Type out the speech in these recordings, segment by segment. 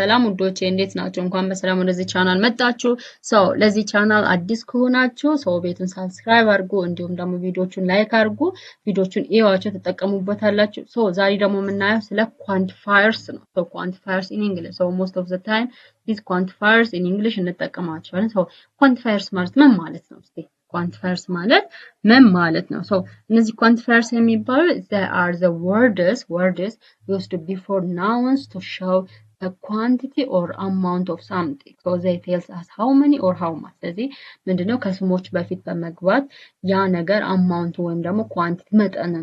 ሰላም ውዶቼ እንዴት ናችሁ? እንኳን በሰላም ወደዚህ ቻናል መጣችሁ። ሰው ለዚህ ቻናል አዲስ ከሆናችሁ ሰው ቤቱን ሰብስክራይብ አድርጉ፣ እንዲሁም ደግሞ ቪዲዮቹን ላይክ አድርጉ። ቪዲዮቹን እዩዋቸው፣ ተጠቀሙበታላችሁ። ሰው ዛሬ ደግሞ የምናየው ስለ ኳንቲፋየርስ ነው። ሰው ኳንቲፋየርስ ኢን እንግሊሽ ሰው ሞስት ኦፍ ዘ ታይም ዲስ ኳንቲፋየርስ ኢን እንግሊሽ እንጠቀማቸዋለን። ሰው ኳንቲፋየርስ ማለት ምን ማለት ነው? እስቲ ኳንቲፋየርስ ማለት ምን ማለት ነው? ሰው እነዚህ ኳንቲፋየርስ የሚባሉት they are the words used before nouns to show a quantity or amount of something. So they tells us how many or how much. ስለዚህ ምንድነው ከስሞች በፊት በመግባት ያ ነገር አማውንት ወይም ደግሞ ኳንቲቲ መጠን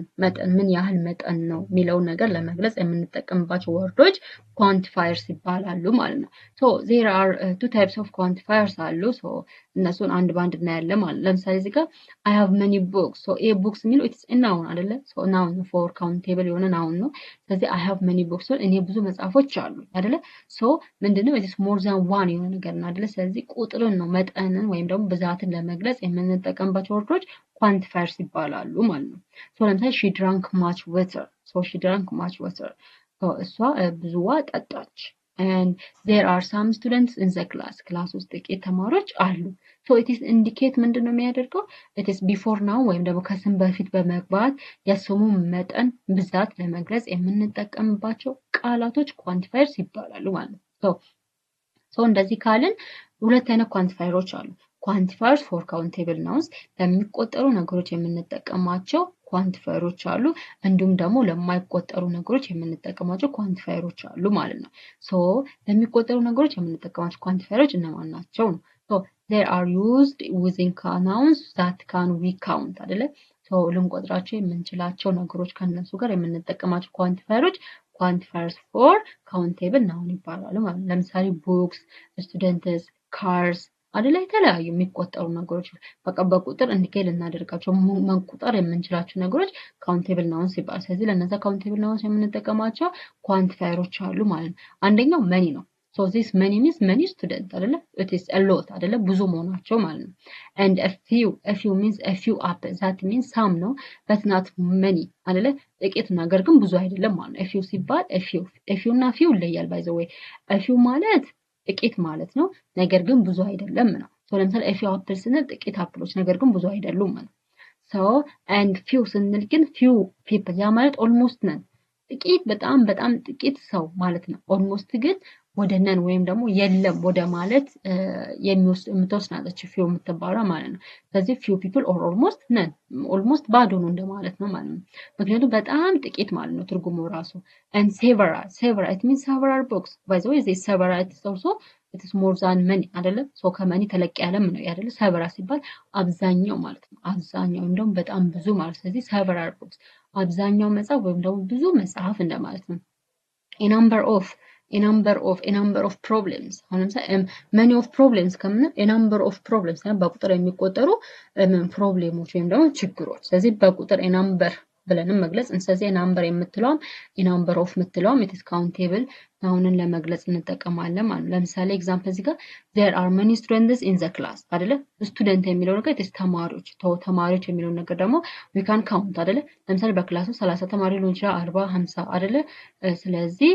ምን ያህል መጠን ነው የሚለው ነገር ለመግለጽ የምንጠቀምባቸው ወርዶች ኳንቲፋየርስ ይባላሉ ማለት ነው። So there are two types of quantifiers አሉ። So እነሱን አንድ ባንድ እናያለን ማለት ነው። ለምሳሌ እዚህ ጋር I have many books. So a books የሚለው it's a noun አይደለ? So noun for countable የሆነ noun ነው። ስለዚህ I have many books እኔ ብዙ መጽሐፎች አሉ አይደለ? So ምንድነው it is more than one የሆነ ነገር ነው አይደለ? ስለዚህ ቁጥርን ነው መጠንን ወይም ደግሞ ብዛትን ለመግለጽ የምንጠቀምባቸው ወርዶች ኳንቲፋየርስ ይባላሉ ማለት ነው። So ለምሳሌ she drank much water. So she drank much water. So እሷ ብዙ ውሃ ጠጣች. And there are some students in the class ውስጥ ጥቂት ተማሪዎች አሉ። So it is indicate ምንድነው የሚያደርገው it is before now ወይም ደግሞ ከስም በፊት በመግባት የስሙ መጠን ብዛት ለመግለጽ የምንጠቀምባቸው ቃላቶች ኳንቲፋየርስ ይባላሉ ማለት ነው። So እንደዚህ ካልን ሁለት አይነት ኳንቲፋየሮች አሉ። ኳንቲፋየርስ ፎር ካውንቴብል ናውንስ ለሚቆጠሩ ነገሮች የምንጠቀማቸው ኳንቲፋየሮች አሉ። እንዲሁም ደግሞ ለማይቆጠሩ ነገሮች የምንጠቀማቸው ኳንቲፋየሮች አሉ ማለት ነው። So ለሚቆጠሩ ነገሮች የምንጠቀማቸው ኳንቲፋየሮች እነማን ናቸው ነው? So they are used within nouns that can we count አይደለ? So ልንቆጥራቸው የምንችላቸው ነገሮች ከነሱ ጋር የምንጠቀማቸው ኳንቲፋየሮች ኳንቲፋየርስ ፎር ካውንቴብል ናውን ይባላሉ ማለት ነው። ለምሳሌ ቡክስ፣ ስቱደንትስ፣ ካርስ አይደለ? የተለያዩ የሚቆጠሩ ነገሮች በቃ በቁጥር እንዲኬል እናደርጋቸው መቁጠር የምንችላቸው ነገሮች ካውንቴብል ናውንስ ይባላሉ። ስለዚህ ለነዛ ካውንቴብል ናውንስ የምንጠቀማቸው ኳንቲፋየሮች አሉ ማለት ነው። አንደኛው መኒ ነው። So this many means many students አይደለ? It is a lot አይደለ? ብዙ መሆናቸው ማለት ነው። And a few means a few apples. That means some ነው but not many አይደለ? ጥቂት ነገር ግን ብዙ አይደለም ማለት ነው። a few ሲባል a few እና few ይለያል by the way. a few ማለት ጥቂት ማለት ነው ነገር ግን ብዙ አይደለም ነው። So ለምሳሌ a few apples ስንል ጥቂት አፕሎች ነገር ግን ብዙ አይደሉም ማለት ነው። So and few ስንል ግን few people ያ ማለት almost ነን ጥቂት በጣም ጥቂት ሰው ማለት ነው። almost ግን ወደ ነን ወይም ደግሞ የለም ወደ ማለት የምትወስናለች ፊው የምትባለው ማለት ነው። ስለዚህ few people or almost ነን almost ባዶ ነው እንደማለት ነው ማለት ነው። ምክንያቱም በጣም ጥቂት ማለት ነው ትርጉሙ ራሱ። and several it means several books by the way this several is also it is more than many አይደለ? so ከመኒ ተለቅ ያለም ነው አይደለ? several ሲባል አብዛኛው ማለት ነው። አብዛኛው እንደውም በጣም ብዙ ማለት ስለዚህ several books አብዛኛው መጽሐፍ ወይም ደግሞ ብዙ መጽሐፍ እንደማለት ነው። a number of problems አሁን ለምሳሌ many of problems ከምን a number of problems በቁጥር የሚቆጠሩ ፕሮብሌሞች ወይም ደግሞ ችግሮች። ስለዚህ በቁጥር a number ብለንም መግለጽ እንሰዚህ number የምትለውም a number of የምትለውም it is countable ናውንን ለመግለጽ እንጠቀማለን ማለት ነው። ለምሳሌ ኤግዛምፕል እዚህ ጋር there are many students in the class አይደለ? ስቱደንት የሚለው ነገር it is ተማሪዎች የሚለው ነገር ደግሞ we can count አይደለ? ለምሳሌ በክላሱ 30 ተማሪ ሊሆን ይችላል 40 50 አይደለ? ስለዚህ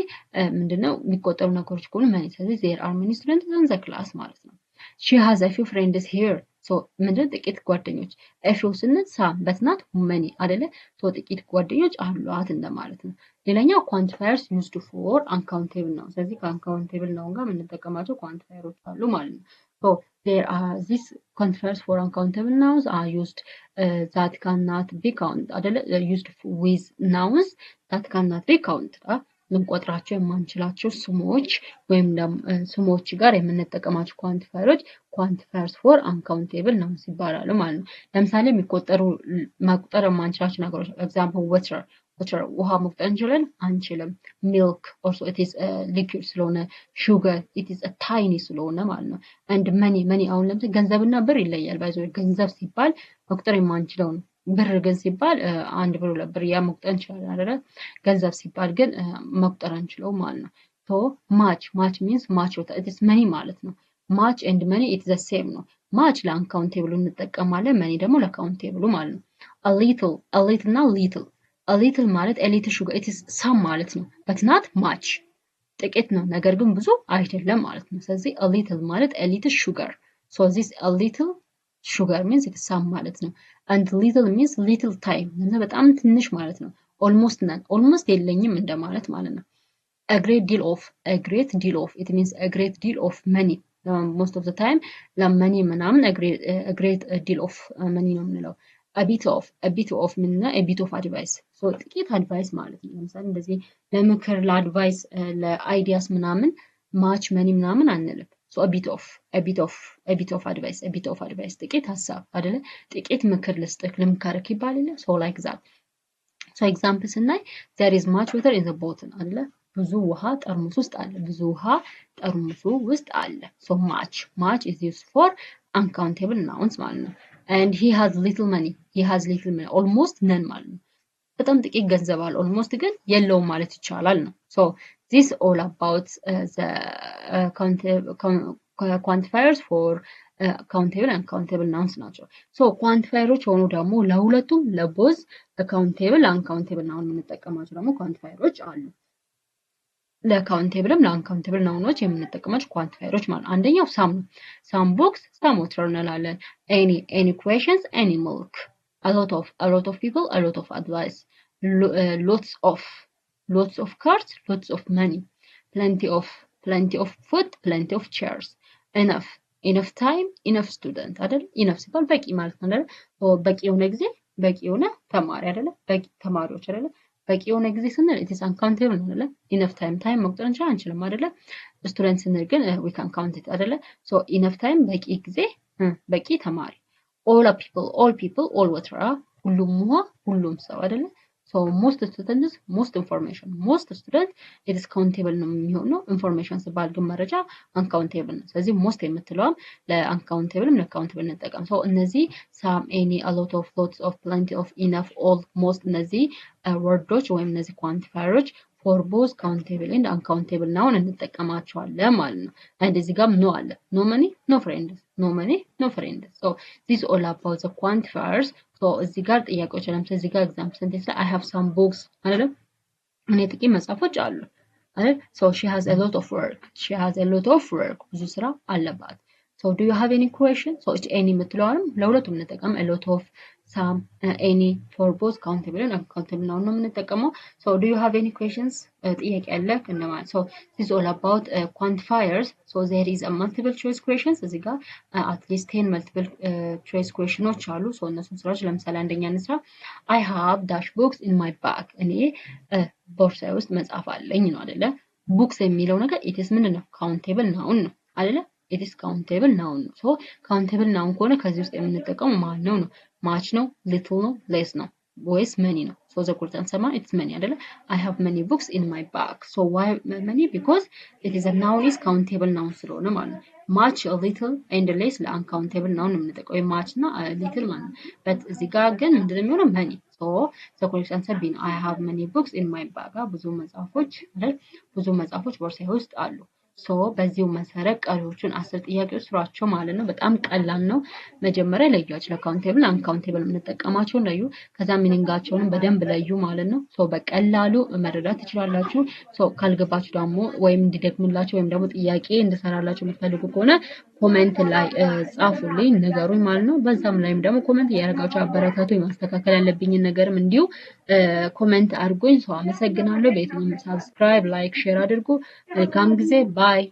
ምንድነው የሚቆጠሩ ነገሮች ከሆኑ many ስለዚህ there are many students in the class ማለት ነው። she has a few friends here. So ምንድነው ጥቂት ጓደኞች a few ስንል some but not many አይደለ? so ጥቂት ጓደኞች አሏት እንደማለት ነው። ሌላኛው ኳንቲፋየርስ used for uncountable ነው። ስለዚህ ከuncountable ነው ጋር የምንጠቀማቸው ኳንቲፋየሮች አሉ ማለት ነው። so there are these quantifiers for uncountable nouns are used that cannot be counted አይደለ? used with nouns that cannot be counted ልንቆጥራቸው የማንችላቸው ስሞች ወይም ስሞች ጋር የምንጠቀማቸው ኳንቲፋየሮች ኳንቲፋየርስ ፎር አንካውንቴብል ናውንስ ይባላሉ ማለት ነው። ለምሳሌ መቁጠር የማንችላቸው ነገሮች ኤግዛምፕል water ውሃ መቁጠር እንችላለን አንችልም። milk also it is liquid ስለሆነ sugar it is a tiny ስለሆነ ማለት ነው። and money አሁን ለምሳሌ ገንዘብና ብር ይለያል። ባይዘው ገንዘብ ሲባል መቁጠር የማንችለው ነው። ብር ግን ሲባል አንድ ብር ሁለት ብር ያ መቁጠር እንችላለን አይደል? ገንዘብ ሲባል ግን መቁጠር አንችለውም ማለት ነው። so much means much it is many ማለት ነው። much and many it is the same ነው። much ለአንካውንቴብሉ እንጠቀማለን many ደግሞ ለካውንቴብሉ ማለት ነው። a little እና little ማለት a little sugar it is some ማለት ነው but not much ጥቂት ነው ነገር ግን ብዙ አይደለም ማለት ነው። ስለዚህ a little ማለት a little sugar so this a little sugar means it's some ማለት ነው and little means little time በጣም ትንሽ ማለት ነው almost none almost የለኝም እንደማለት ማለት ነው a great deal of it means a great deal of money most of the time ለመኒ ምናምን a great deal of money ነው የምንለው a bit of ምንና a bit of advice so ጥቂት advice ማለት ነው ለምሳሌ እንደዚህ ለምክር ለአድቫይስ ለአይዲያስ ምናምን much money ምናምን አንልም so a bit of advice ጥቂት ሐሳብ አይደለ ጥቂት ምክር ልስጥክ ልምከርክ ይባላል so like that so example ስናይ there is much water in the bottle አይደለ ብዙ ውሃ ጠርሙስ ውስጥ አለ ብዙ ውሃ ጠርሙሱ ውስጥ አለ so much is used for uncountable nouns ማለት ነው and he has little money almost none ማለት ነው በጣም ጥቂት ገንዘብ አለ almost ግን የለውም ማለት ይቻላል ነው so this all about the quantifiers for countable and uncountable nouns ናቸው so quantifieሮች ሆኖ ደግሞ ለሁለቱም ለቦዝ countable uncountable noun የምንጠቀማቸው ደግሞ quantifieሮች አሉ ለካውንቴብልም ለአንካውንቴብል ናውኖች የምንጠቀማቸው ኳንቲፋየሮች ማለት አንደኛው ሳም ነው ሳም ቦክስ ሳም ወተር እንላለን any questions any milk a lot of people a lot of advice lots of cars lots of money plenty of food plenty of chairs enough time enough student አይደል enough ሲባል በቂ ማለት ነው አይደል በቂ የሆነ ጊዜ በቂ የሆነ ተማሪ አይደል በቂ ተማሪዎች አይደል በቂ የሆነ ጊዜ ስንል it is uncountable ነው አይደል enough time መቁጠር አንችልም አይደል ስቱደንት ስንል ግን we can count it አይደል so enough time በቂ ጊዜ በቂ ተማሪ all people all water ሁሉም ውሃ ሁሉም ሰው አይደል so most students most information most student it is countable ነው የሚሆነው information ሲባል ግን መረጃ uncountable ነው ስለዚህ most የምትለውም ለuncountable ለcountable እንጠቀም so እነዚህ some any a lot of lots of plenty of enough all most እነዚህ ወርዶች ወይም እነዚህ ኳንቲፋየሮች for both countable and uncountable noun እንጠቀማቸዋለን ማለት ነው and እዚህ ጋር no አለ no money no friends so this is all about the quantifiers so እዚህ ጋር ጥያቄዎች ለምሳሌ እዚህ ጋር ኤግዛምፕል ሴንቴንስ ላይ I have some books አይደል እኔ ጥቂት መጽሐፎች አሉ አይደል so she has a lot of work ብዙ ስራ አለባት so do you have any question so any የምትለዋንም ለሁለቱም እንጠቀም a lot of some any for both countable and uncountable noun ነው የምንጠቀመው so do you have any questions ጥያቄ አለክ እንደማለት so this is all about quantifiers so there is a multiple choice questions እዚህ ጋር at least 10 multiple choice questions አሉ so እነሱን ስራዎች ለምሳሌ አንደኛ እንስራ I have dash books in my bag እኔ ቦርሳዬ ውስጥ መጽሐፍ አለኝ ነው አይደለ books የሚለው ነገር it is ምንድነው countable noun ነው አይደለ it is countable noun so countable noun ከሆነ ከዚህ ውስጥ የምንጠቀመው ማን ነው much ነው little ነው less ነው ወይስ many ነው so the correct answer it's many አይደለ I have many books in my bag so why many because it is a noun is countable noun ስለሆነ ማለት ነው much a little and less ለuncountable noun የምንጠቀመው much እና little ማለት ነው but እዚህ ጋር ግን ምንድነው የሚሆነው many so the correct answer being I have many books in my bag ብዙ መጽሐፎች ቦርሳዬ ውስጥ አሉ so በዚሁ መሰረት ቀሪዎቹን 10 ጥያቄዎች ስሯቸው ማለት ነው በጣም ቀላል ነው መጀመሪያ ለያችሁ ለካውንቴብል አንካውንቴብል የምንጠቀማቸው ለዩ ከዛ ሚኒንጋቸውን በደንብ ለዩ ማለት ነው so በቀላሉ መረዳት ትችላላችሁ so ካልገባችሁ ደግሞ ወይም እንዲደግምላችሁ ወይም ደግሞ ጥያቄ እንድሰራላችሁ የምትፈልጉ ከሆነ ኮሜንት ላይ ጻፉልኝ ነገሩኝ ማለት ነው በዛም ላይም ደግሞ ኮሜንት ያረጋችሁ አበረታቱኝ ማስተካከል ያለብኝን ነገርም እንዲሁ ኮሜንት አድርጉኝ so አመሰግናለሁ በየትኛውም ሰብስክራይብ ላይክ ሼር አድርጉ መልካም ጊዜ ባይ